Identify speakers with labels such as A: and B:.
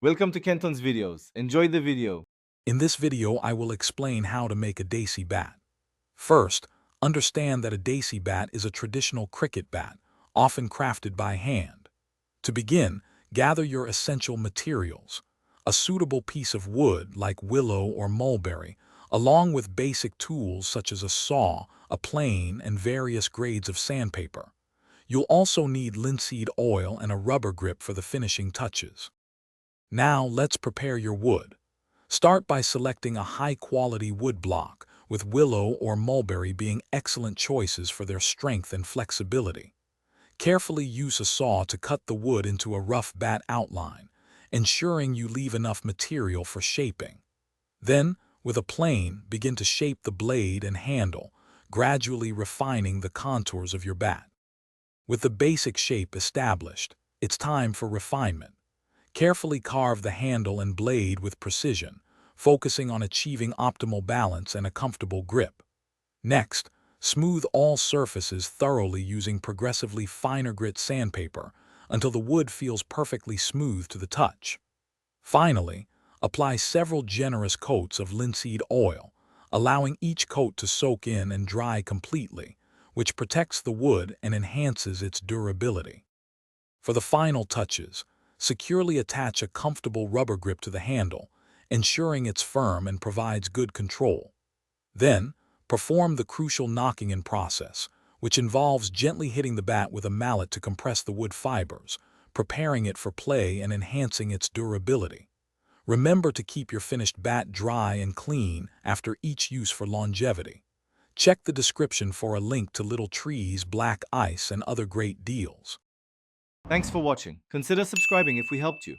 A: Welcome to Kenton's videos. Enjoy the video.
B: In this video, I will explain how to make a Desi bat. First, understand that a Desi bat is a traditional cricket bat, often crafted by hand. To begin, gather your essential materials. A suitable piece of wood like willow or mulberry, along with basic tools such as a saw, a plane, and various grades of sandpaper. You'll also need linseed oil and a rubber grip for the finishing touches. Now let's prepare your wood. Start by selecting a high-quality wood block, with willow or mulberry being excellent choices for their strength and flexibility. Carefully use a saw to cut the wood into a rough bat outline, ensuring you leave enough material for shaping. Then, with a plane, begin to shape the blade and handle, gradually refining the contours of your bat. With the basic shape established, it's time for refinement. Carefully carve the handle and blade with precision, focusing on achieving optimal balance and a comfortable grip. Next, smooth all surfaces thoroughly using progressively finer grit sandpaper until the wood feels perfectly smooth to the touch. Finally, apply several generous coats of linseed oil, allowing each coat to soak in and dry completely, which protects the wood and enhances its durability. For the final touches, securely attach a comfortable rubber grip to the handle, ensuring it's firm and provides good control. Then, perform the crucial knocking-in process, which involves gently hitting the bat with a mallet to compress the wood fibers, preparing it for play and enhancing its durability. Remember to keep your finished bat dry and clean after each use for longevity. Check the description for a link to little trees, black ice, and other great deals.
A: Thanks for watching. Consider subscribing if we helped you.